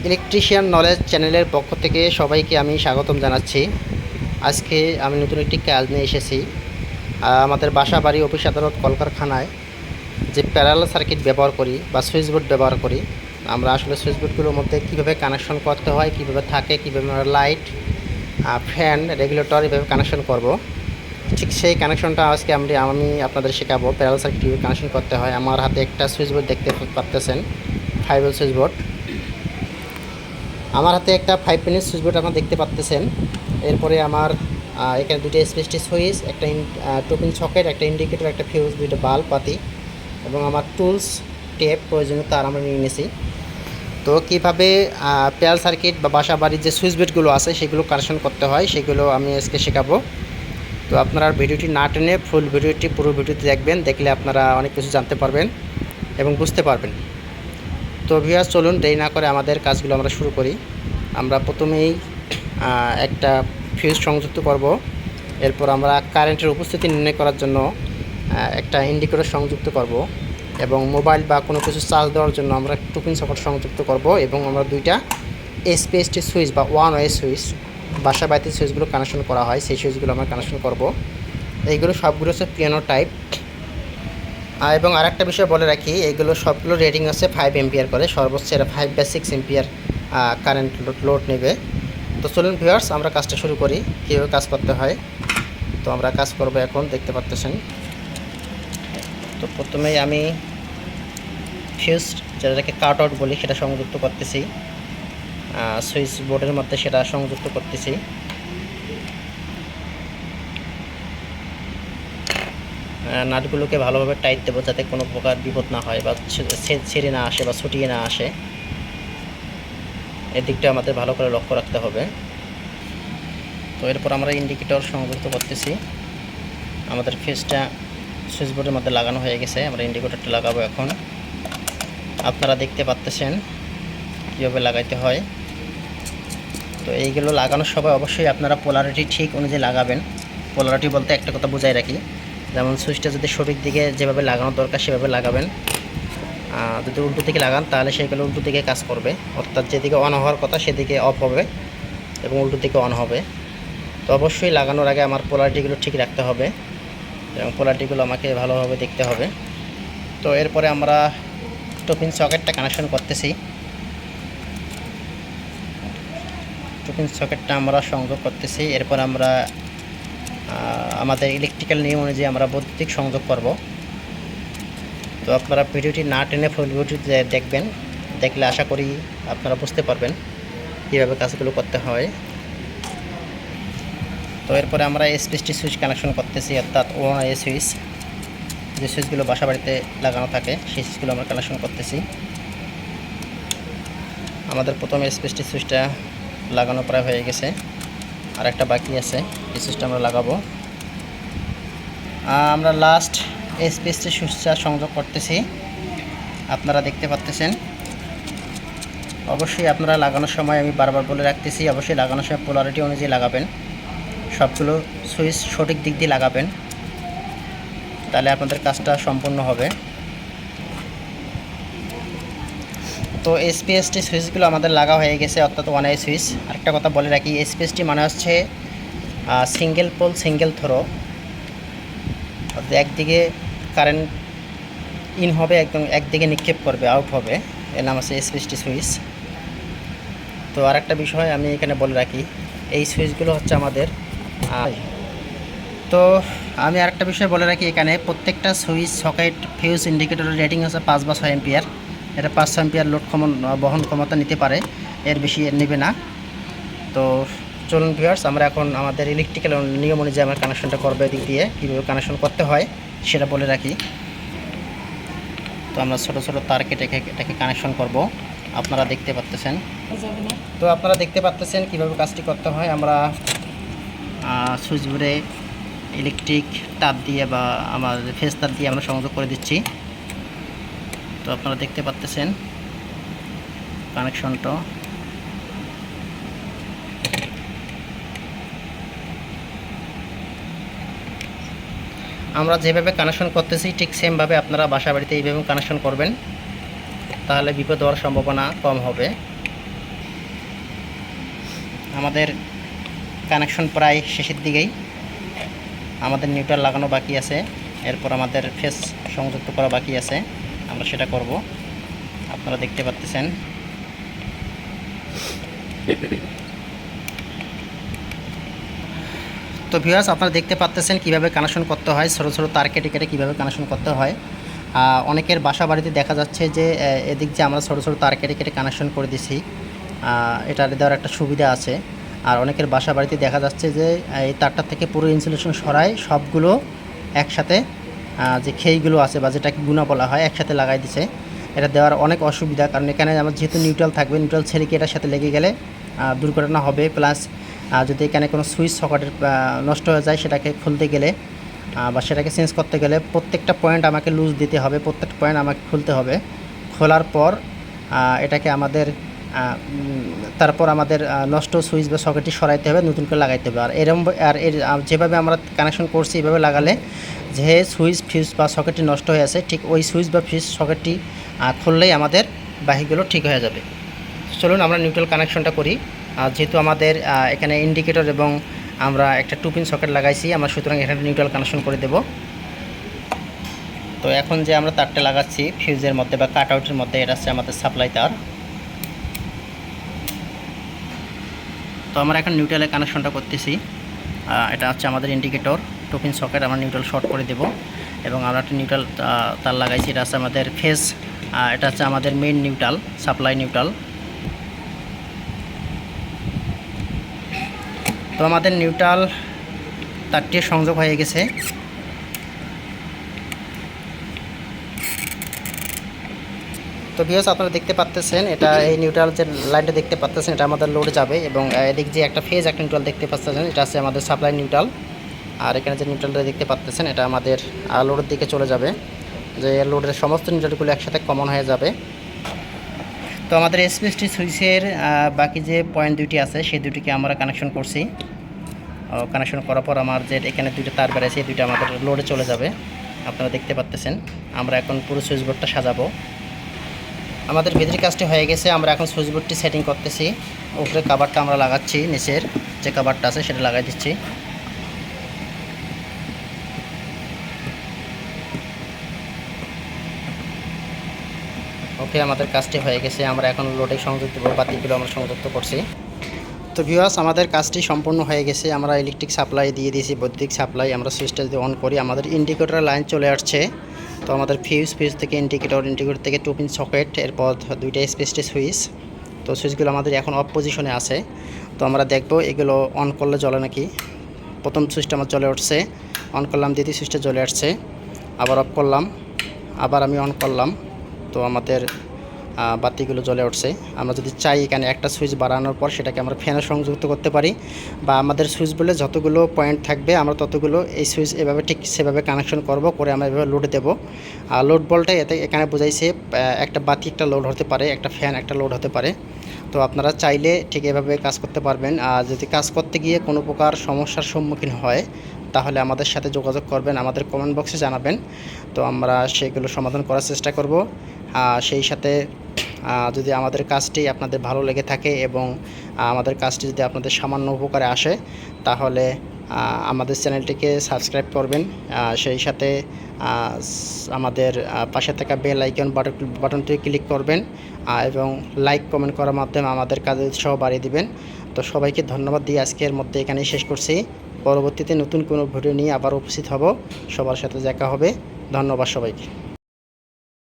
Electrician knowledge চ্যানেলের পক্ষ থেকে সবাইকে আমি স্বাগতম জানাচ্ছি। আজকে আমি নতুন একটি কাজ নিয়ে এসেছি। আমাদের বাসা বাড়ি অফিস আদালত কলকারখানায় যে প্যারালাল সার্কিট ব্যবহার করি বা সুইচ বোর্ড ব্যবহার করি, আমরা আসলে সুইচ বোর্ডগুলোর মধ্যে কীভাবে কানেকশন করতে হয়, কীভাবে থাকে, কীভাবে আমরা লাইট, ফ্যান, রেগুলেটর এভাবে কানেকশন করব, ঠিক সেই কানেকশনটা আজকে আমি আপনাদের শেখাবো। প্যারালাল সার্কিট কীভাবে কানেকশন করতে হয়। আমার হাতে একটা সুইচ বোর্ড দেখতে পাচ্ছেন, 5 ভোল্ট সুইচ বোর্ড। আমার হাতে একটা 5 পিনের সুইচ বোর্ড আপনারা দেখতে পাচ্ছেন। এরপরে আমার এখানে দুটো এসপিএসটি সুইচ, একটা 2 পিন সকেট, একটা ইন্ডিকেটর, একটা ফিউজ, দুটো বাল্ব পাতি এবং আমার টুলস, টেপ, প্রয়োজনীয় তার আমরা নিয়ে নিয়েছি। তো কীভাবে প্যারালাল সার্কিট বা বাসা বাড়ির যে সুইচ বোর্ডগুলো আছে সেগুলো কানেকশন করতে হয় সেগুলো আমি আজকে শেখাবো। তো আপনারা ভিডিওটি না টেনে ফুল ভিডিওটি পুরো ভিডিওটি দেখবেন, দেখলে আপনারা অনেক কিছু জানতে পারবেন এবং বুঝতে পারবেন। তো ভিউয়ার্স, চলুন দেরি না করে আমাদের কাজগুলো আমরা শুরু করি। আমরা প্রথমেই একটা ফিউজ সংযুক্ত করব। এরপর আমরা কারেন্টের উপস্থিতি নির্ণয় করার জন্য একটা ইন্ডিকেটর সংযুক্ত করব এবং মোবাইল বা কোনো কিছু চার্জ দেওয়ার জন্য আমরা 2 পিন সকেট সংযুক্ত করব এবং আমরা দুইটা এসপিএসটি সুইচ বা ওয়ান ওয়ে সুইচ, বাসা বাড়িতে সুইচগুলো কানেকশন করা হয় সেই সুইচগুলো আমরা কানেকশন করব। এইগুলো সবগুলো হচ্ছে পিয়ানো টাইপ। এবং আরেকটা বিষয় বলে রাখি, এইগুলো সবগুলো রেটিং আছে 5 এম্পিয়ার করে, সর্বোচ্চ এরা 5 বা 6 এম্পিয়ার কারেন্ট লোড নেবে। তো চলুন ভিউয়ার্স, আমরা কাজটা শুরু করি, কীভাবে কাজ করতে হয়। তো আমরা কাজ করব এখন, দেখতে পাচ্ছেন। তো প্রথমেই আমি ফিউজ, যেটাকে কাট আউট বলি, সেটা সংযুক্ত করতেছি সুইচ বোর্ডের মধ্যে, সেটা সংযুক্ত করতেছি। নাটগুলোকে ভালোভাবে টাইট দেবো যাতে কোনো প্রকার বিপদ না হয় বা ছেড়ে না আসে বা ছুটিয়ে না আসে। এদিকটা আমাদের ভালো করে লক্ষ্য রাখতে হবে। তো এরপর আমরা ইন্ডিকেটর সংযুক্ত করতেছি। আমাদের ফিউজটা সুইচ বোর্ডের মধ্যে লাগানো হয়ে গেছে, আমরা ইন্ডিকেটরটা লাগাবো এখন। আপনারা দেখতে পাচ্ছেন কীভাবে লাগাইতে হয়। তো এইগুলো লাগানোর সময় অবশ্যই আপনারা পোলারিটি ঠিক অনুযায়ী লাগাবেন। পোলারিটি বলতে একটা কথা বোঝাই রাখি, যেমন সুইচটা যদি সঠিক দিকে যেভাবে লাগানো দরকার সেভাবে লাগাবেন। যদি উল্টো দিকে লাগান তাহলে সেগুলো উল্টো দিকে কাজ করবে, অর্থাৎ যেদিকে অন হওয়ার কথা সেদিকে অফ হবে এবং উল্টো দিকে অন হবে। তো অবশ্যই লাগানোর আগে আমার পোলারিটিগুলো ঠিক রাখতে হবে এবং পোলারিটিগুলো আমাকে ভালোভাবে দেখতে হবে। তো এরপরে আমরা 2 পিন সকেটটা কানেকশন করতেছি। 2 পিন সকেটটা আমরা সংযোগ করতেছি। এরপর আমরা আমাদের ইলেকট্রিক্যাল নিয়ম অনুযায়ী আমরা বৈদ্যুতিক সংযোগ করব। তো আপনারা ভিডিওটি না টেনে ফুল ভিডিওটি দেখবেন, দেখলে আশা করি আপনারা বুঝতে পারবেন কীভাবে কাজগুলো করতে হয়। তো এরপরে আমরা এসপিএসটি সুইচ কানেকশন করতেছি, অর্থাৎ ওয়ান ওয়ে সুইচ, যে সুইচগুলো বাসা বাড়িতে লাগানো থাকে সেই সুইচগুলো আমরা কানেকশন করতেছি। আমাদের প্রথম এসপিএসটি সুইচটা লাগানো প্রায় হয়ে গেছে, আর একটা বাকি আছে, এই সুইচটা আমরা লাগাবো। আমরা লাস্ট এসপিএসটি সুইচটা সংযোগ করতেছি, আপনারা দেখতে পাচ্ছেন। অবশ্যই আপনারা লাগানোর সময়, আমি বারবার বলে রাখতেছি, অবশ্যই লাগানোর সময় পোলারিটি অনুযায়ী লাগাবেন, সবগুলো সুইচ সঠিক দিক দিয়ে লাগাবেন, তাহলে আপনাদের কাজটা সম্পূর্ণ হবে। তো এসপিএসটি সুইচগুলো আমাদের লাগা হয়ে গেছে, অর্থাৎ ওয়ান ওয়ে সুইচ। আরেকটা কথা বলে রাখি, এসপিএসটি মানে হচ্ছে সিঙ্গেল পোল সিঙ্গেল থ্রো, একদিকে কারেন্ট ইন হবে, একদম একদিকে নিক্ষেপ করবে, আউট হবে, এর নাম আছে এসপিএসটি সুইচ। তো আরেকটা বিষয় আমি এখানে বলে রাখি, এই সুইচগুলো হচ্ছে আমাদের। তো আমি আরেকটা বিষয় বলে রাখি, এখানে প্রত্যেকটা সুইচ, সকেট, ফিউজ, ইন্ডিকেটরের রেটিং আছে 5 বা 6 এম্পিয়ার। এটা 5-6 এম্পিয়ার লোড বহন ক্ষমতা নিতে পারে, এর বেশি নেবে না। তো চলুন ভিউয়ার্স, আমরা এখন আমাদের ইলেকট্রিক্যাল নিয়ম অনুযায়ী আমরা কানেকশনটা করবো। এদিক দিয়ে কীভাবে কানেকশন করতে হয় সেটা বলে রাখি। তো আমরা ছোটো ছোটো তার কেটে এটাকে কানেকশন করব, আপনারা দেখতে পাচ্ছেন। তো আপনারা দেখতে পাচ্ছেন কীভাবে কাজটি করতে হয়। আমরা সুইচ বোর্ডে ইলেকট্রিক তার দিয়ে বা আমাদের ফেজ তার দিয়ে আমরা সংযোগ করে দিচ্ছি। তো আপনারা দেখতে পাচ্ছেন কানেকশনটা। আমরা যেভাবে কানেকশন করতেছি ঠিক সেমভাবে আপনারা বাসা বাড়িতে এইভাবে কানেকশন করবেন, তাহলে বিপদ হওয়ার সম্ভাবনা কম হবে। আমাদের কানেকশন প্রায় শেষের দিকেই, আমাদের নিউট্রাল লাগানো বাকি আছে, এরপর আমাদের ফেস সংযুক্ত করা বাকি আছে, আমরা সেটা করব। আপনারা দেখতে পাচ্ছেন। তো ভিউয়ার্স, আপনারা দেখতে পাচ্ছেন কিভাবে কানেকশন করতে হয়, ছোটো ছোটো তার কেটে কেটে কীভাবে কানেকশন করতে হয়। অনেকের বাসা বাড়িতে দেখা যাচ্ছে যে এদিক যে আমরা ছোটো ছোটো তার কেটে কেটে কানেকশন করে দিছি, এটা দেওয়ার একটা সুবিধা আছে। আর অনেকের বাসা বাড়িতে দেখা যাচ্ছে যে এই তারটা থেকে পুরো ইনসুলেশন সরায় সবগুলো একসাথে, যে খেইগুলো আছে বা যেটাকে গুণা বলা হয়, একসাথে লাগাই দিছে। এটা দেওয়ার অনেক অসুবিধা, কারণ এখানে আমার যেহেতু নিউট্রাল থাকবে, নিউট্রাল ছেড়ে কি এটার সাথে লেগে গেলে দুর্ঘটনা হবে। প্লাস যদি এখানে কোনো সুইচ সকেটের নষ্ট হয়ে যায়, সেটাকে খুলতে গেলে বা সেটাকে চেঞ্জ করতে গেলে প্রত্যেকটা পয়েন্ট আমাকে লুজ দিতে হবে, প্রত্যেকটা পয়েন্ট আমাকে খুলতে হবে। খোলার পর এটাকে আমাদের তারপর আমাদের নষ্ট সুইচ বা সকেটটি সরাইতে হবে, নতুন করে লাগাইতে হবে। আর এরম যেভাবে আমরা কানেকশন করছি এভাবে লাগালে যে সুইচ ফিউজ বা সকেটটি নষ্ট হয়ে আছে, ঠিক ওই সুইচ বা ফিউজ সকেটটি খুললেই আমাদের বাহিগুলো ঠিক হয়ে যাবে। চলুন আমরা নিউট্রাল কানেকশনটা করি। যেহেতু আমাদের এখানে ইন্ডিকেটর এবং আমরা একটা 2 পিন সকেট লাগাইছি, আমরা সুতরাং এখানে নিউট্রাল কানেকশন করে দেব। তো এখন যে আমরা তারটা লাগাচ্ছি ফিউজের মধ্যে বা কাট আউটের মধ্যে, এটা হচ্ছে আমাদের সাপ্লাই তার। তো আমরা এখন নিউট্রালে কানেকশনটা করতেছি। এটা হচ্ছে আমাদের ইন্ডিকেটর 2 পিন সকেট, আমরা নিউট্রাল শর্ট করে দেব। এবং আমরা একটা নিউট্রাল তার লাগাইছি, এটা হচ্ছে আমাদের ফেজ, এটা হচ্ছে আমাদের মেইন নিউট্রাল, সাপ্লাই নিউট্রাল। তো আমাদের নিউট্রাল তারটি সংযোগ হয়ে গেছে। তো ভিউয়ার্স, আপনারা দেখতে পাচ্ছেন, এটা এই নিউট্রাল যে লাইনটা দেখতে পাচ্ছেন, এটা আমাদের লোডে যাবে। এবং এদিক যে একটা ফেজ একটা নিউট্রাল দেখতে পাচ্ছেন, এটা আছে আমাদের সাপ্লাই নিউট্রাল। আর এখানে যে নিউট্রালটা দেখতে পাচ্ছেন, এটা আমাদের লোডের দিকে চলে যাবে, যে লোডের সমস্ত নিউট্রালগুলো একসাথে কমন হয়ে যাবে। তো আমাদের এসপিএসটি সুইচের বাকি যে পয়েন্ট দুইটি আছে, সেই দুটিকে আমরা কানেকশন করছি। কানেকশন করার পর আমার যে এখানে দুইটা তার বেড়েছে, এই দুইটা আমাদের লোডে চলে যাবে। আপনারা দেখতে পাচ্ছেন। আমরা এখন পুরো সুইচ বোর্ডটা সাজাবো। আমাদের ভিতরি কাজটি হয়ে গেছে, আমরা এখন সুইচ বোর্ডটি সেটিং করতেছি। উপরে কভারটা আমরা লাগাচ্ছি, নিচের যে কভারটা আছে সেটা লাগাই দিচ্ছি। ওকে, আমাদের কাজটি হয়ে গেছে। আমরা এখন লোডে সংযুক্ত করব, বাতিগুলো আমরা সংযুক্ত করছি। তো ভিউয়ার্স, আমাদের কাজটি সম্পূর্ণ হয়ে গেছে। আমরা ইলেকট্রিক সাপ্লাই দিয়ে দিয়েছি, বৈদ্যুতিক সাপ্লাই। আমরা সুইচটা যদি অন করি, আমাদের ইন্ডিকেটর লাইন চলে আসছে। তো আমাদের ফিউজ থেকে ইন্ডিকেটর থেকে 2 পিন সকেট, এরপর দুইটা এসপিএসটি সুইচ। তো সুইচগুলো আমাদের এখন অফ পজিশনে আছে। তো আমরা দেখব এগুলো অন করলে জ্বলে নাকি। প্রথম সুইচটা আমার জ্বলে উঠছে, অন করলাম, দ্বিতীয় সুইচটা জ্বলে আসছে, আবার অফ করলাম, আবার আমি অন করলাম। তো আমাদের বাতিগুলো জ্বলে উঠছে। আমরা যদি চাই এখানে একটা সুইচ বাড়ানোর পর সেটাকে আমরা ফ্যানে সংযুক্ত করতে পারি, বা আমাদের সুইচ বলে যতগুলো পয়েন্ট থাকবে আমরা ততগুলো এই সুইচ এভাবে ঠিক সেভাবে কানেকশন করব, করে আমরা এভাবে লোড দেব। আর লোড বলটা এখানে বোঝাইছে একটা বাতি একটা লোড হতে পারে, একটা ফ্যান একটা লোড হতে পারে। তো আপনারা চাইলে ঠিক এভাবে কাজ করতে পারবেন। আর যদি কাজ করতে গিয়ে কোনো প্রকার সমস্যার সম্মুখীন হয়, তাহলে আমাদের সাথে যোগাযোগ করবেন, আমাদের কমেন্ট বক্সে জানাবেন। তো আমরা সেগুলো সমাধান করার চেষ্টা করব। সেই সাথে যদি আমাদের কাজটি আপনাদের ভালো লেগে থাকে এবং আমাদের কাজটি যদি আপনাদের সামান্য উপকারে আসে, তাহলে আমাদের চ্যানেলটিকে সাবস্ক্রাইব করবেন। সেই সাথে আমাদের পাশে থাকা বেল আইকন বাটনটি ক্লিক করবেন এবং লাইক কমেন্ট করার মাধ্যমে আমাদের কাজের উৎসাহ বাড়িয়ে দিবেন। তো সবাইকে ধন্যবাদ দিয়ে আজকের মধ্যে এখানেই শেষ করছি। পরবর্তীতে নতুন কোনো ভিডিও নিয়ে আবার উপস্থিত হব, সবার সাথে দেখা হবে। ধন্যবাদ সবাইকে।